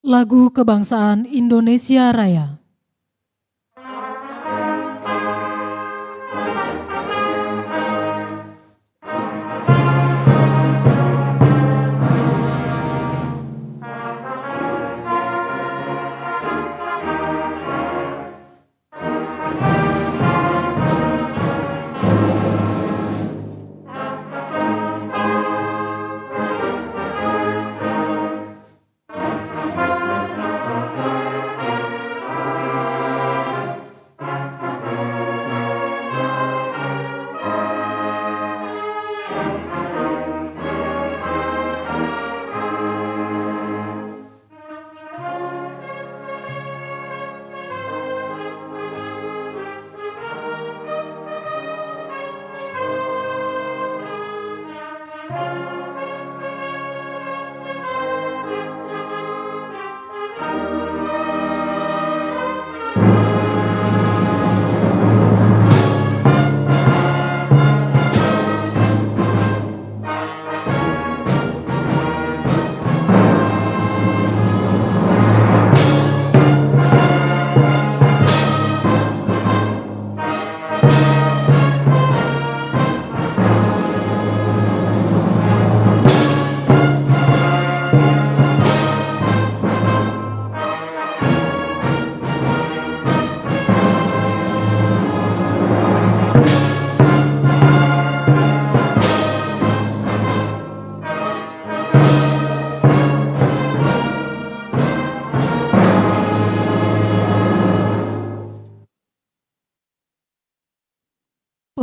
Lagu Kebangsaan Indonesia Raya.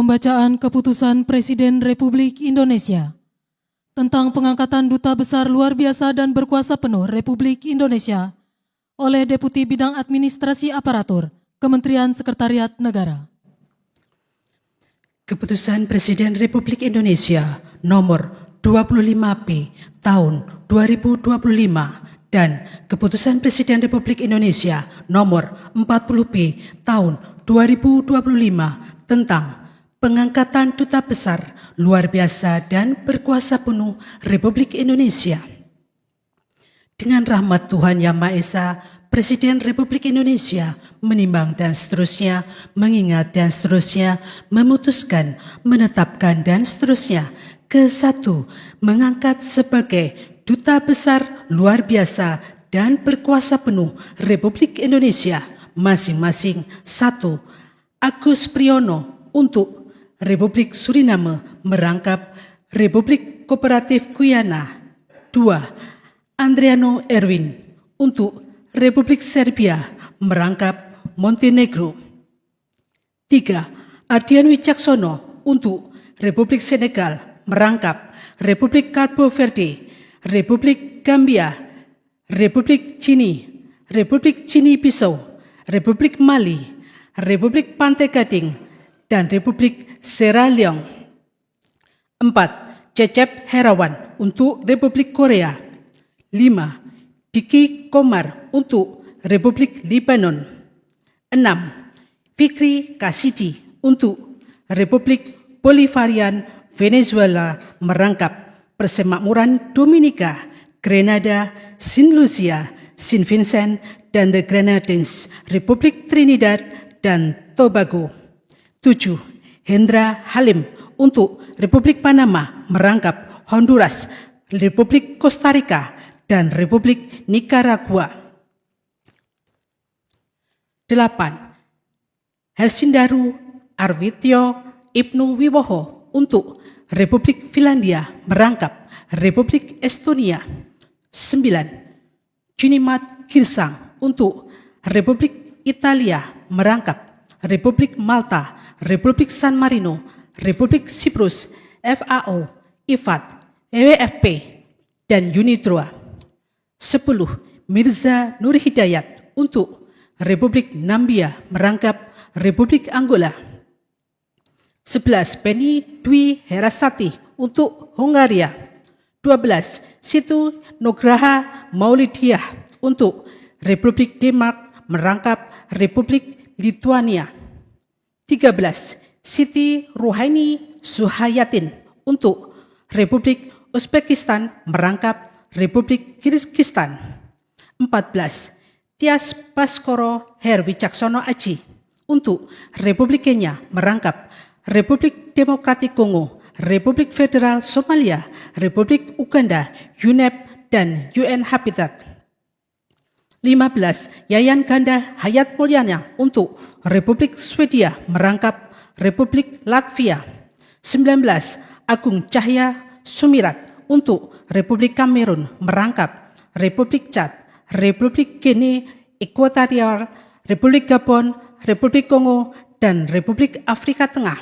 Pembacaan Keputusan Presiden Republik Indonesia tentang pengangkatan Duta Besar Luar Biasa dan Berkuasa Penuh Republik Indonesia oleh Deputi Bidang Administrasi Aparatur, Kementerian Sekretariat Negara. Keputusan Presiden Republik Indonesia nomor 25P tahun 2025 dan Keputusan Presiden Republik Indonesia nomor 40P tahun 2025 tentang pengangkatan Duta Besar Luar Biasa dan Berkuasa Penuh Republik Indonesia. Dengan rahmat Tuhan Yang Maha Esa, Presiden Republik Indonesia menimbang dan seterusnya, mengingat dan seterusnya, memutuskan, menetapkan dan seterusnya. Ke-1, mengangkat sebagai Duta Besar Luar Biasa dan Berkuasa Penuh Republik Indonesia masing-masing 1. Agus Priyono untuk Republik Suriname merangkap Republik Kooperatif Guyana. 2. Andriano Erwin untuk Republik Serbia merangkap Montenegro. 3. Ardian Wicaksono untuk Republik Senegal merangkap Republik Cabo Verde, Republik Gambia, Republik Cini-Bissau, Republik Mali, Republik Pantai Gading, dan Republik Sierra Leone. 4. Cecep Herawan untuk Republik Korea. 5. Diki Komar untuk Republik Libanon. 6. Fikri Kasidi untuk Republik Bolivarian Venezuela merangkap Persemakmuran Dominika, Grenada, Saint Lucia, Saint Vincent, dan the Grenadines, Republik Trinidad dan Tobago. 7. Hendra Halim untuk Republik Panama merangkap Honduras, Republik Costa Rica, dan Republik Nicaragua. 8. Helsindaru Arwityo Ibnu Wiwoho untuk Republik Finlandia merangkap Republik Estonia. 9. Junimat Girsang untuk Republik Italia merangkap Republik Malta, Republik San Marino, Republik Siprus, FAO, IFAD, WFP, dan UNITROA. 10. Mirza Nur Hidayat untuk Republik Nambia merangkap Republik Angola. 11. Penny Dwi Herasati untuk Hongaria. 12. Situ Nugraha Maulidiah untuk Republik Denmark merangkap Republik Lithuania. 13. Siti Ruhaini Suhayatin untuk Republik Uzbekistan merangkap Republik Kirgistan. 14. Tias Baskoro Herwicaksono Aji untuk Republik Kenya merangkap Republik Demokratik Kongo, Republik Federal Somalia, Republik Uganda, UNEP, dan UN Habitat. 15. Yayan Ganda Hayat Mulyana untuk Republik Swedia merangkap Republik Latvia. 19. Agung Cahya Sumirat untuk Republik Kamerun merangkap Republik Chad, Republik Guinea Ekuatorial, Republik Gabon, Republik Kongo, dan Republik Afrika Tengah.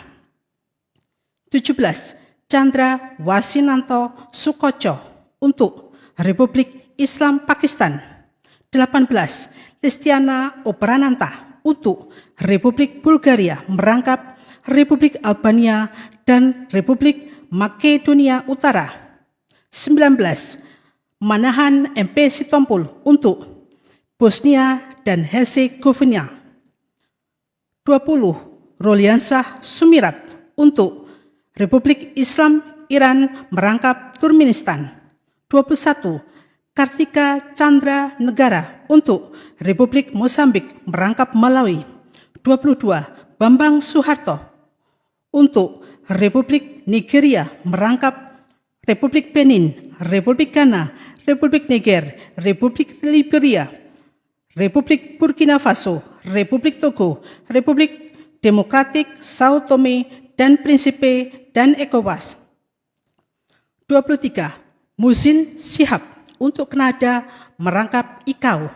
17. Chandra Wasinanto Sukoco untuk Republik Islam Pakistan. 18. Listiana Oprananta untuk Republik Bulgaria merangkap Republik Albania dan Republik Makedonia Utara. 19. Manahan MP Sitompul untuk Bosnia dan Herzegovina. 20. Roliansah Sumirat untuk Republik Islam Iran merangkap Turkmenistan. 21. Kartika Chandra Negara untuk Republik Mozambik merangkap Malawi. 22. Bambang Suharto untuk Republik Nigeria merangkap Republik Benin, Republik Ghana, Republik Niger, Republik Liberia, Republik Burkina Faso, Republik Togo, Republik Demokratik Sao Tome dan Principe, dan ECOWAS. 23. Muhsin Shihab untuk Kanada merangkap ICAO.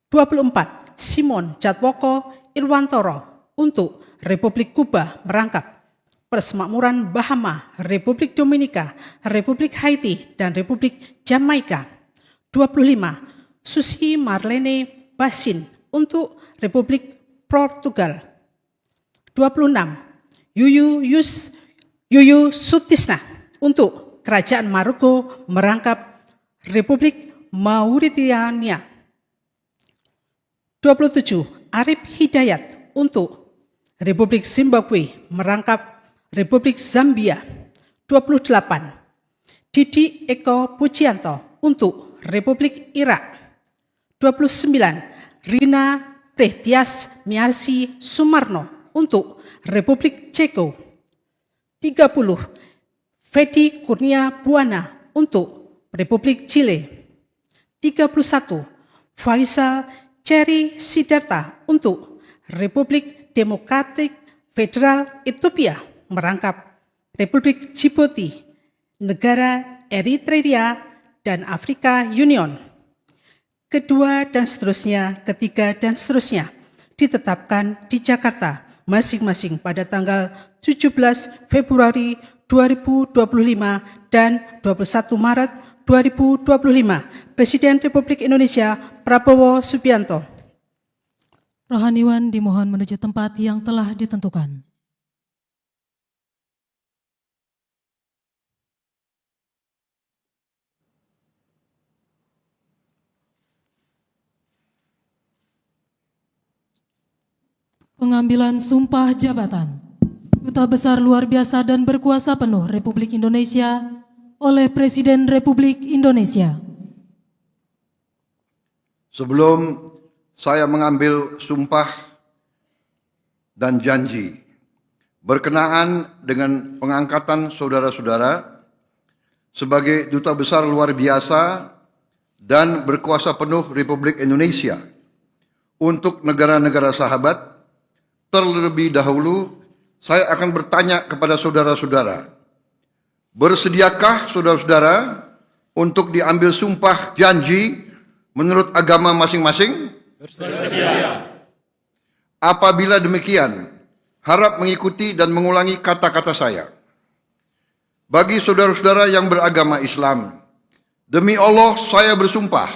24. Simon Jatwoko Irwantoro untuk Republik Kuba merangkap Persemakmuran Bahama, Republik Dominika, Republik Haiti, dan Republik Jamaika. 25. Susi Marlene Basin untuk Republik Portugal. 26. Yuyu Sutisna untuk Kerajaan Maroko merangkap Republik Mauritania. 27. Arif Hidayat untuk Republik Zimbabwe merangkap Republik Zambia. 28. Didi Eko Pujianto untuk Republik Irak. 29. Rina Prehtias Miarsi Sumarno untuk Republik Ceko. 30. Fedi Kurnia Buana untuk Republik Chile. 31. Faisal Cherry Sidarta untuk Republik Demokratik Federal Ethiopia merangkap Republik Djibouti, negara Eritrea, dan Afrika Union. Kedua dan seterusnya, ketiga dan seterusnya ditetapkan di Jakarta masing-masing pada tanggal 17 Februari 2025 dan 21 Maret 2025. Presiden Republik Indonesia Prabowo Subianto. Rohaniwan dimohon menuju tempat yang telah ditentukan. Pengambilan sumpah jabatan Duta Besar Luar Biasa dan Berkuasa Penuh Republik Indonesia oleh Presiden Republik Indonesia. Sebelum saya mengambil sumpah dan janji berkenaan dengan pengangkatan saudara-saudara sebagai Duta Besar Luar Biasa dan Berkuasa Penuh Republik Indonesia untuk negara-negara sahabat, terlebih dahulu saya akan bertanya kepada saudara-saudara, bersediakah saudara-saudara untuk diambil sumpah janji menurut agama masing-masing? Bersedia. Apabila demikian, harap mengikuti dan mengulangi kata-kata saya. Bagi saudara-saudara yang beragama Islam, demi Allah saya bersumpah.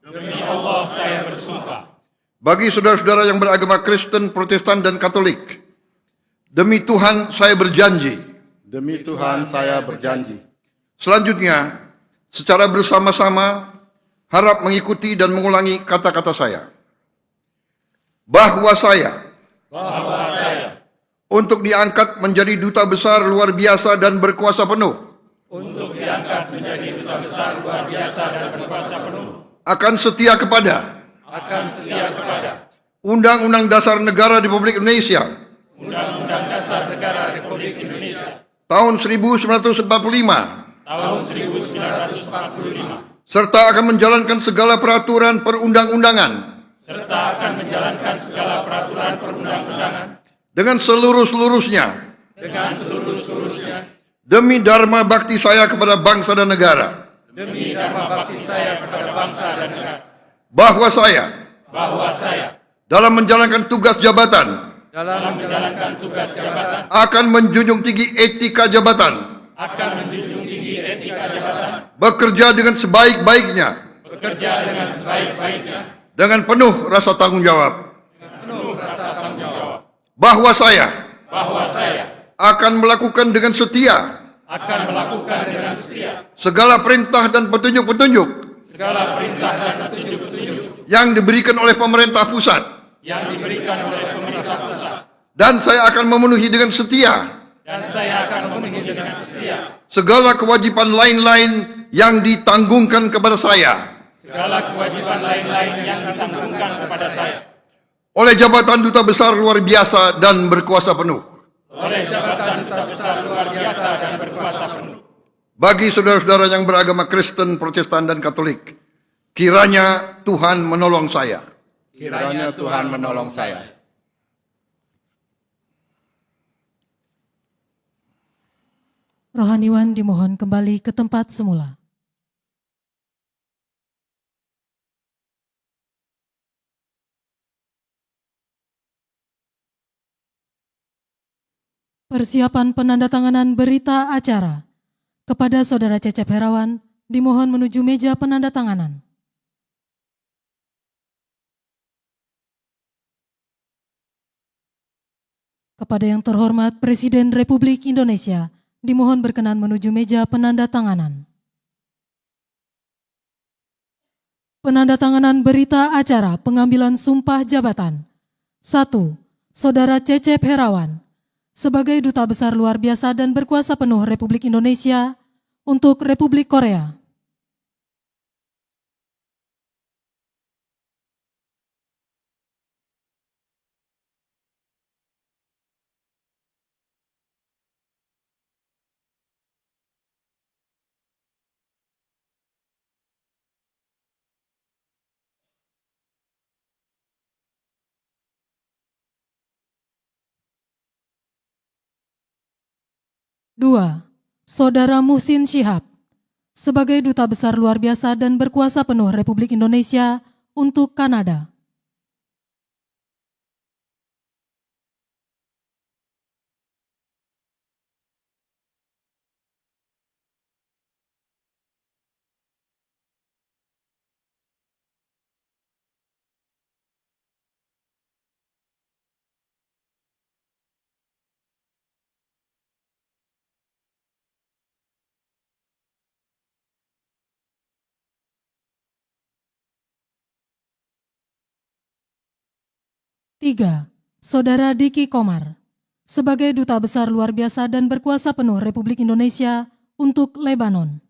Demi Allah saya bersumpah. Bagi saudara-saudara yang beragama Kristen, Protestan, dan Katolik, demi Tuhan saya berjanji. Demi Tuhan saya berjanji. Selanjutnya, secara bersama-sama, harap mengikuti dan mengulangi kata-kata saya. Bahwa saya untuk diangkat menjadi Duta Besar Luar Biasa dan Berkuasa Penuh. Untuk diangkat menjadi Duta Besar Luar Biasa dan Berkuasa Penuh. akan setia kepada Undang-Undang Dasar Negara Republik Indonesia tahun 1945 serta akan menjalankan segala peraturan perundang-undangan dengan seluruh-seluruhnya demi dharma bakti saya kepada bangsa dan negara. Bahwa saya dalam menjalankan tugas jabatan akan menjunjung tinggi etika jabatan, bekerja dengan sebaik-baiknya, dengan penuh rasa tanggung jawab. Bahwa saya akan melakukan dengan setia segala perintah dan petunjuk-petunjuk yang diberikan oleh pemerintah pusat, dan saya akan memenuhi dengan setia segala kewajiban lain-lain yang ditanggungkan kepada saya oleh jabatan Duta Besar Luar Biasa dan berkuasa penuh. Bagi saudara-saudara yang beragama Kristen, Protestan, dan Katolik, kiranya Tuhan menolong saya. Kiranya Tuhan menolong saya. Rohaniwan dimohon kembali ke tempat semula. Persiapan penandatanganan berita acara kepada Saudara Cecep Herawan dimohon menuju meja penandatanganan. Kepada yang terhormat Presiden Republik Indonesia dimohon berkenan menuju meja penandatanganan. Penandatanganan berita acara pengambilan sumpah jabatan. 1. Saudara Cecep Herawan sebagai Duta Besar Luar Biasa dan Berkuasa Penuh Republik Indonesia untuk Republik Korea. 2. Saudara Muhsin Syihab sebagai Duta Besar Luar Biasa dan Berkuasa Penuh Republik Indonesia untuk Kanada. 3. Saudara Diki Komar sebagai Duta Besar Luar Biasa dan Berkuasa Penuh Republik Indonesia untuk Lebanon.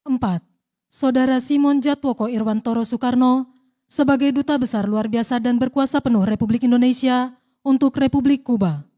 4. Saudara Simon Jatwoko Irwantoro Soekarno sebagai Duta Besar Luar Biasa dan Berkuasa Penuh Republik Indonesia untuk Republik Kuba. 5.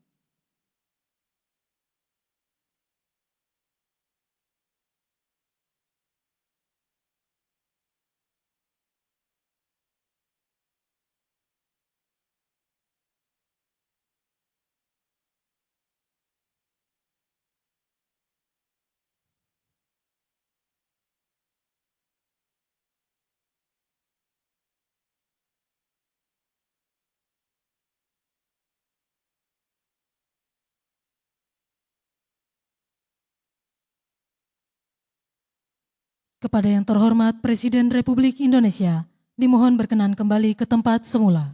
Kepada yang terhormat Presiden Republik Indonesia Dimohon berkenan kembali ke tempat semula.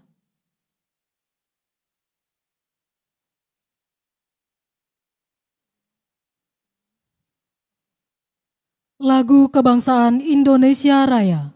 Lagu Kebangsaan Indonesia Raya.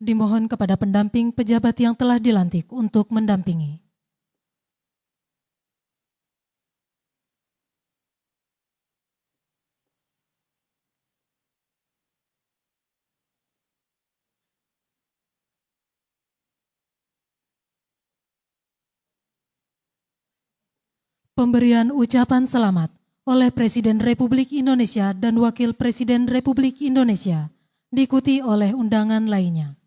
Dimohon kepada pendamping pejabat yang telah dilantik untuk mendampingi. Pemberian ucapan selamat oleh Presiden Republik Indonesia dan Wakil Presiden Republik Indonesia, diikuti oleh undangan lainnya.